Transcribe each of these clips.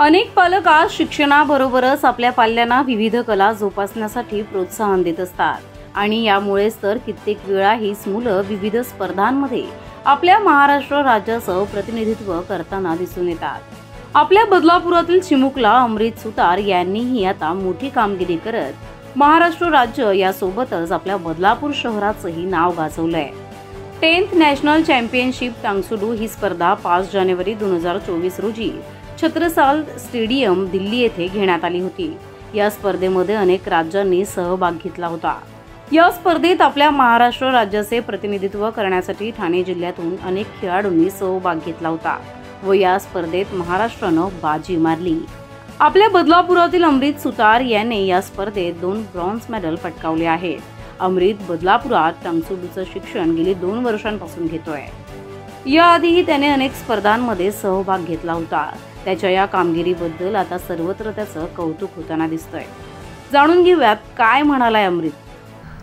अनेक पालक आज शिक्षणाबरोबरच आपल्या पाल्यांना विविध कला जोपासण्यासाठी प्रोत्साहन देत असतात आणि यामुळेच तर कित्येक वेळा हीच मुलं विविध स्पर्धांमध्ये आपल्या महाराष्ट्र राज्याचं प्रतिनिधित्व करताना दिसून येतात। आपल्या बदलापुरातील चिमुकला अमृत सुतार यांनीही आता मोठी कामगिरी करत महाराष्ट्र राज्य यासोबतच आपल्या बदलापूर शहराचंही नाव गाजवलंय। 10th नॅशनल चॅम्पियनशिप टांगसुडू ही स्पर्धा 5 जानेवारी 2024 रोजी छत्रसाल स्टेडियम दिल्ली येथे घेण्यात आली होती। या स्पर्धेमध्ये अनेक राज्यांनी सहभाग घेतला होता। या स्पर्धेत आपल्या महाराष्ट्र राज्याचे प्रतिनिधित्व करण्यासाठी ठाणे जिल्ह्यातून अनेक खेळाडूंनी सहभाग घेतला होता व या स्पर्धेत महाराष्ट्रानं बाजी मारली। आपल्या बदलापुरातील अमृत सुतार यांनी या स्पर्धेत 2 ब्रॉन्झ मेडल पटकावले आहेत। अमृत बदलापुरात टांगसुडूचं शिक्षण गेली 2 वर्षांपासून घेतोय। याआधीही त्याने अनेक स्पर्धांमध्ये सहभाग घेतला होता। त्याच्या या कामगिरीबद्दल आता सर्वत्र त्याचं कौतुक होताना दिसतंय। जाणून घेऊयात काय म्हणालाय अमृत।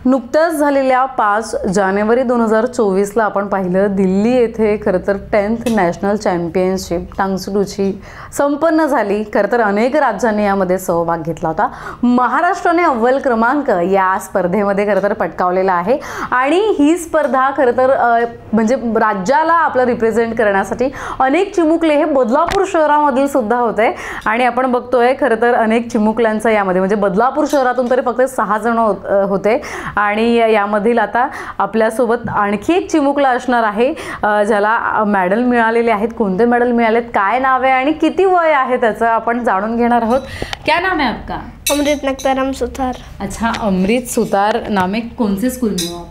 नुकत्याच झालेल्या 5 जानेवारी 2024ला आपण पाहिलं दिल्ली येथे खरं तर 10th नॅशनल चॅम्पियनशिप टांगसुडूची संपन्न झाली। खरं तर अनेक राज्यांनी यामध्ये सहभाग घेतला होता। महाराष्ट्राने अव्वल क्रमांक या स्पर्धेमध्ये खरं तर पटकावलेला आहे आणि ही स्पर्धा खरं तर म्हणजे राज्याला आपलं रिप्रेझेंट करण्यासाठी अनेक चिमुकले हे बदलापूर शहरामधील सुद्धा होते आणि आपण बघतोय खरं तर अनेक चिमुकल्यांचा यामध्ये म्हणजे बदलापूर शहरातून तरी फक्त 6 जण होते आणि यामधील आता आपल्यासोबत आणखी एक चिमुकला असणार आहे ज्याला मेडल मिळालेले आहेत। कोणते मेडल मिळालेत, काय नाव आहे आणि किती वय आहे त्याचं आपण जाणून घेणार आहोत। क्या नाम है आपका? अमृत नक्ताराम सुतार। अच्छा, अमृत सुतार नाम है। कौन से स्कूल में हो?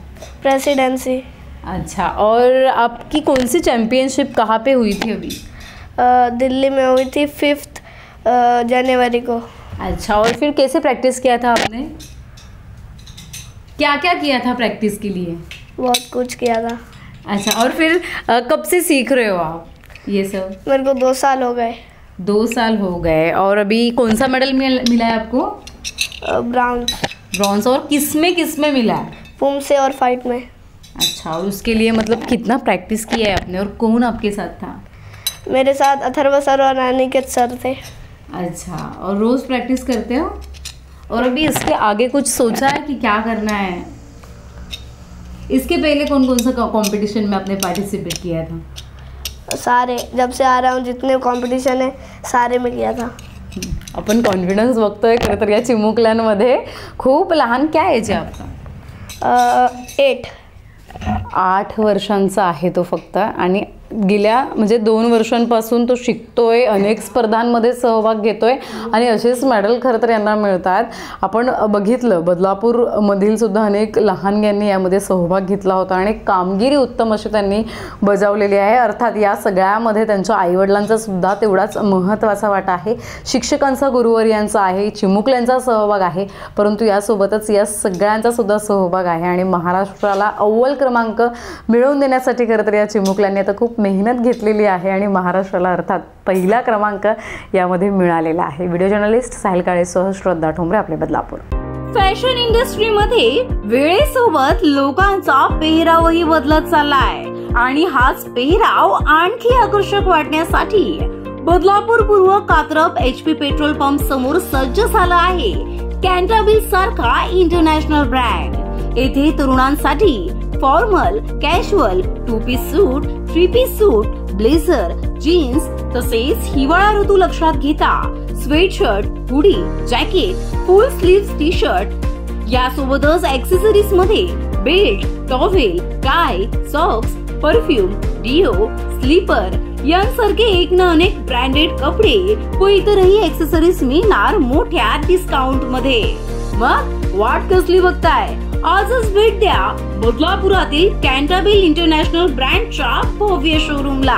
प्रेसिडेंसी। अच्छा, और आपकी कौन सी चैंपियनशिप कहाँ पे हुई थी अभी? दिल्ली में हुई थी 5 जनवरी को। अच्छा, और फिर कैसे प्रैक्टिस किया था आपने? क्या क्या किया था प्रैक्टिस के लिए? बहुत कुछ किया था। अच्छा, और फिर कब से सीख रहे हो आप ये सब? मेरे को 2 साल हो गए। 2 साल हो गए। और अभी कौन सा मेडल मिला है आपको? ब्रॉन्ज। और किस में मिला है? पुम से और फाइट में। अच्छा, और उसके लिए मतलब कितना प्रैक्टिस किया है आपने और कौन आपके साथ था? मेरे साथ अथर्व सर और अनिकेत सर थे। अच्छा, और रोज़ प्रैक्टिस करते हो? और अभी इसके आगे कुछ सोचा है कि क्या करना है? इसके पहले कौन कौन सा कंपटीशन में आपने पार्टिसिपेट किया था? सारे, जब से आ रहा हूँ जितने कंपटीशन है सारे में किया था। आपण कॉन्फिडन्स बघतोय खरं तर या चिमुकल्यांमध्ये खूप लहान। क्या एज आहे आपका? 8 वर्षांचा आहे तो फक्त आणि गेल्या म्हणजे 2 वर्षांपासून तो शिकतोय, अनेक स्पर्धांमध्ये सहभाग घेतोय आणि असेच मेडल खरं तर यांना मिळतात। आपण बघितलं बदलापूर मधील सुद्धा अनेक लहानग्यांनी यामध्ये सहभाग घेतला होता आणि कामगिरी उत्तम अशी त्यांनी बजावलेली आहे। अर्थात या सगळ्यामध्ये त्यांच्या आईवडिलांचा सुद्धा तेवढाच महत्त्वाचा वाटा आहे, शिक्षकांचा, गुरुवर्यांचा आहे, चिमुकल्यांचा सहभाग आहे, परंतु यासोबतच या सगळ्यांचा सुद्धा सहभाग आहे आणि महाराष्ट्राला अव्वल क्रमांक मिळवून देण्यासाठी खरं तर या चिमुकल्यांनी आता खूप मेहनत घेतलेली आहे आणि महाराष्ट्राला अर्थात पहिला क्रमांक यामध्ये मिळालेला आहे। व्हिडिओ जर्नलिस्ट साहिल काळेसह श्रद्धा ठोंबरे, आपले बदलापूर। फॅशन इंडस्ट्रीमध्ये वेळेसोबत लोकांचा पेहरावही बदलत चाललाय आणि हाच पेहराव आणखी आकर्षक वाटण्यासाठी बदलापूर पूर्व कात्रप HP पेट्रोल पंप समोर सज्ज झाला आहे कॅन्टाबिल सारखा इंटरनॅशनल ब्रँड। येथे तरुणांसाठी formal, casual, 2 piece suit, 3 piece suit, blazer, jeans तसेच हिवाळा ऋतू लक्षात घेता sweatshirt, hoodie, jacket, full sleeve T-shirt यासोबतच ॲक्सेसरीज मध्ये belt, towel, tie, socks, perfume, deo, slipper यांसारखे एक ना अनेक ब्रँडेड कपडे व इतरही ॲक्सेसरीज मिळणार मोठ्या डिस्काउंट मध्ये। मग वाट कसली बघताय? आजच भेट द्या बदलापुरातील कॅन्टाबिल इंटरनॅशनल ब्रँडच्या भव्य शोरूमला।